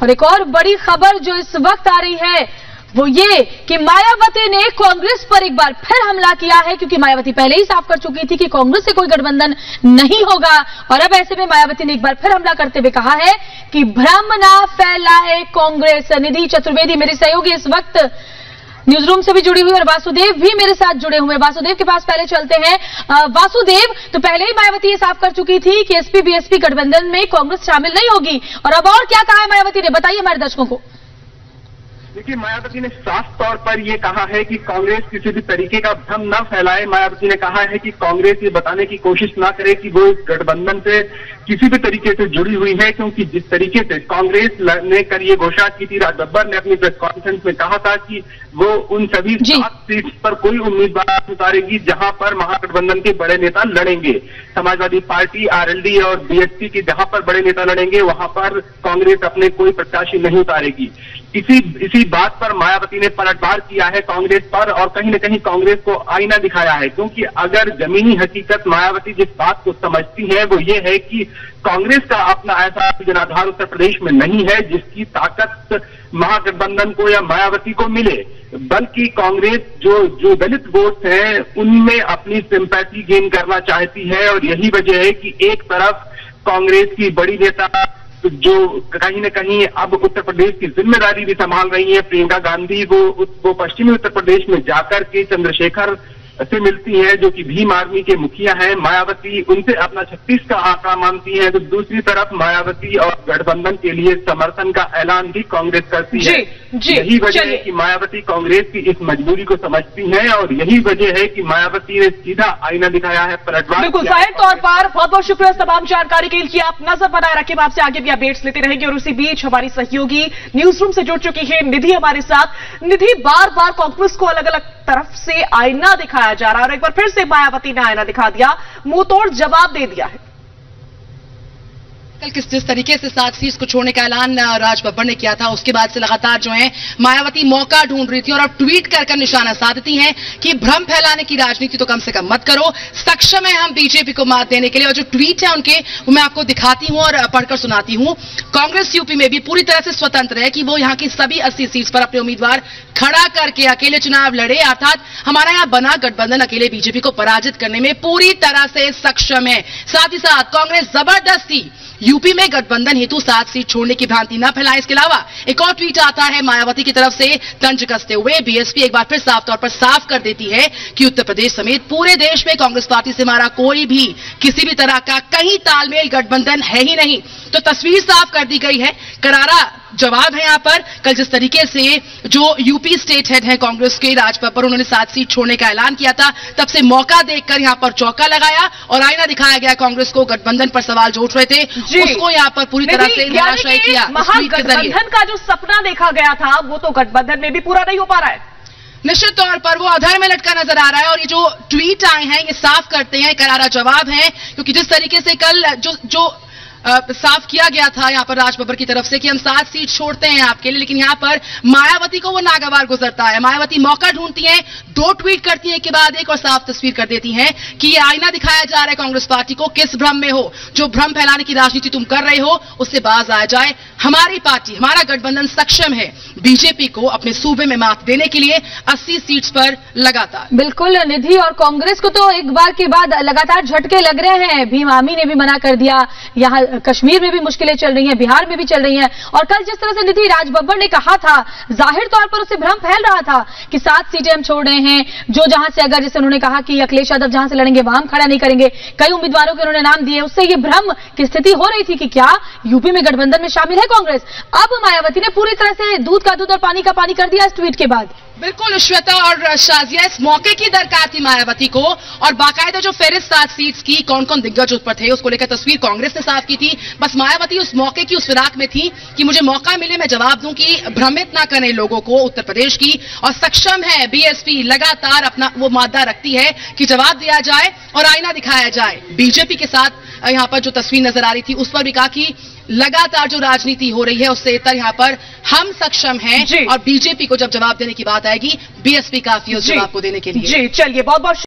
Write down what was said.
और एक और बड़ी खबर जो इस वक्त आ रही है वो ये कि मायावती ने कांग्रेस पर एक बार फिर हमला किया है, क्योंकि मायावती पहले ही साफ कर चुकी थी कि कांग्रेस से कोई गठबंधन नहीं होगा। और अब ऐसे में मायावती ने एक बार फिर हमला करते हुए कहा है कि भ्रम ना फैलाए कांग्रेस। निधि चतुर्वेदी मेरी सहयोगी इस वक्त न्यूज रूम से भी जुड़ी हुई और वासुदेव भी मेरे साथ जुड़े हुए। वासुदेव के पास पहले चलते हैं। वासुदेव, तो पहले ही मायावती ये साफ कर चुकी थी कि एसपी बीएसपी गठबंधन में कांग्रेस शामिल नहीं होगी, और अब और क्या कहा है मायावती ने, बताइए हमारे दर्शकों को। देखिए, मायावती ने साफ तौर पर यह कहा है कि कांग्रेस किसी भी तरीके का भ्रम न फैलाए। मायावती ने कहा है कि कांग्रेस ये बताने की कोशिश ना करे कि वो इस गठबंधन से किसी भी तरीके से जुड़ी हुई है, क्योंकि जिस तरीके से कांग्रेस ने कर ये घोषणा की थी, राज बब्बर ने अपनी प्रेस कॉन्फ्रेंस में कहा था कि वो उन सभी 7 सीट पर कोई उम्मीदवार उतारेगी जहां पर महागठबंधन के बड़े नेता लड़ेंगे। समाजवादी पार्टी, आरएलडी और बीएसपी के जहां पर बड़े नेता लड़ेंगे वहां पर कांग्रेस अपने कोई प्रत्याशी नहीं उतारेगी। इसी बात पर मायावती ने पलटवार किया है कांग्रेस पर, और कहीं न कहीं कांग्रेस को आईना दिखाया है, क्योंकि अगर जमीनी हकीकत मायावती जिस बात को समझती है वो ये है कि कांग्रेस का अपना ऐसा जनाधार उत्तर प्रदेश में नहीं है जिसकी ताकत महागठबंधन को या मायावती को मिले, बल्कि कांग्रेस जो दलित वोट हैं उनमें अपनी सिंपैथी गेन करना चाहती है। और यही वजह है कि एक तरफ कांग्रेस की बड़ी नेता जो कहीं न कहीं अब उत्तर प्रदेश की जिम्मेदारी भी संभाल रही है, प्रियंका गांधी, वो पश्चिमी उत्तर प्रदेश में जाकर के चंद्रशेखर से मिलती हैं, जो कि भीम आर्मी के मुखिया हैं। मायावती उनसे अपना 36 का आंकड़ा मानती है, तो दूसरी तरफ मायावती और गठबंधन के लिए समर्थन का ऐलान भी कांग्रेस करती है। यही वजह है कि मायावती कांग्रेस की इस मजबूरी को समझती है, और यही वजह है कि मायावती ने सीधा आईना दिखाया है, पलटवार। बिल्कुल, जाहिर तौर पर बहुत बहुत शुक्रिया तमाम जानकारी के लिए। आप नजर बनाए रखें, आपसे आगे भी अपडेट्स लेते रहेंगे। और उसी बीच हमारी सहयोगी न्यूज रूम से जुड़ चुकी है निधि हमारे साथ। निधि, बार बार कांग्रेस को अलग अलग तरफ से आईना दिखाया जा रहा है, और एक बार फिर से मायावती ने आईना दिखा दिया, मुंह तोड़ जवाब दे दिया है। कल जिस तरीके से 7 सीट को छोड़ने का ऐलान राज बब्बर ने किया था, उसके बाद से लगातार जो है मायावती मौका ढूंढ रही थी, और अब ट्वीट कर निशाना साधती हैं कि भ्रम फैलाने की राजनीति तो कम से कम मत करो, सक्षम है हम बीजेपी को मात देने के लिए। और जो ट्वीट है उनके वो मैं आपको दिखाती हूं और पढ़कर सुनाती हूं। कांग्रेस यूपी में भी पूरी तरह से स्वतंत्र है कि वो यहां की सभी 80 सीट पर अपने उम्मीदवार खड़ा करके अकेले चुनाव लड़े, अर्थात हमारा यहां बना गठबंधन अकेले बीजेपी को पराजित करने में पूरी तरह से सक्षम है। साथ ही साथ कांग्रेस जबरदस्ती यूपी में गठबंधन हेतु 7 सीट छोड़ने की भ्रांति न फैलाए। इसके अलावा एक और ट्वीट आता है मायावती की तरफ से तंज कसते हुए। बीएसपी एक बार फिर साफ तौर पर साफ कर देती है कि उत्तर प्रदेश समेत पूरे देश में कांग्रेस पार्टी से हमारा कोई भी किसी भी तरह का कहीं तालमेल गठबंधन है ही नहीं। तो तस्वीर साफ कर दी गई है, करारा जवाब है यहां पर। कल जिस तरीके से जो यूपी स्टेट हेड है कांग्रेस के राज बब्बर, उन्होंने 7 सीट छोड़ने का ऐलान किया था, तब से मौका देखकर यहां पर चौका लगाया और आईना दिखाया गया कांग्रेस को। गठबंधन पर सवाल जो उठ रहे थे उसको यहां पर पूरी तरह से निराशायी किया। महागठबंधन का जो सपना देखा गया था वो तो गठबंधन में भी पूरा नहीं हो पा रहा है। निश्चित तौर पर वो अधर में लटका नजर आ रहा है, और ये जो ट्वीट आए हैं ये साफ करते हैं, करारा जवाब है। क्योंकि जिस तरीके से कल जो साफ किया गया था यहां पर राज बब्बर की तरफ से कि हम 7 सीट छोड़ते हैं आपके लिए, लेकिन यहां पर मायावती को वो नागवार गुजरता है। मायावती मौका ढूंढती हैं, 2 ट्वीट करती हैं, के बाद एक और साफ तस्वीर कर देती हैं कि ये आईना दिखाया जा रहा है कांग्रेस पार्टी को, किस भ्रम में हो, जो भ्रम फैलाने की राजनीति तुम कर रहे हो उससे बाज आ जाए। हमारी पार्टी, हमारा गठबंधन सक्षम है बीजेपी को अपने सूबे में मात देने के लिए 80 सीट्स पर लगातार। बिल्कुल निधि, और कांग्रेस को तो एक बार के बाद लगातार झटके लग रहे हैं। भीम आर्मी ने भी मना कर दिया, यहाँ कश्मीर में भी मुश्किलें चल रही हैं, बिहार में भी चल रही हैं। और कल जिस तरह से निधि राज बब्बर ने कहा था, जाहिर तौर पर उसे भ्रम फैल रहा था कि 7 सीटें हम छोड़ रहे हैं, जो जहां से अगर जैसे उन्होंने कहा कि अखिलेश यादव जहां से लड़ेंगे वहां हम खड़ा नहीं करेंगे, कई उम्मीदवारों के उन्होंने नाम दिए, उससे ये भ्रम की स्थिति हो रही थी कि क्या यूपी में गठबंधन में शामिल है कांग्रेस। अब मायावती ने पूरी तरह से दूध का दूध और पानी का पानी कर दिया इस ट्वीट के बाद। बिल्कुल श्वेता और शाजिया, इस मौके की दरकार थी मायावती को, और बाकायदा जो फेरिस्त 7 सीट्स की कौन कौन दिग्गज उस पर थे उसको लेकर तस्वीर कांग्रेस ने साफ की थी। बस मायावती उस मौके की उस फिराक में थी कि मुझे मौका मिले मैं जवाब दूं कि भ्रमित ना करें लोगों को उत्तर प्रदेश की, और सक्षम है बीएसपी, लगातार अपना वो मादा रखती है कि जवाब दिया जाए और आईना दिखाया जाए। बीजेपी के साथ यहां पर जो तस्वीर नजर आ रही थी उस पर भी कहा कि लगातार जो राजनीति हो रही है उससे इतर यहां पर हम सक्षम हैं, और बीजेपी को जब जवाब देने की बात आएगी बीएसपी काफी है उस जवाब को देने के लिए। जी चलिए, बहुत बहुत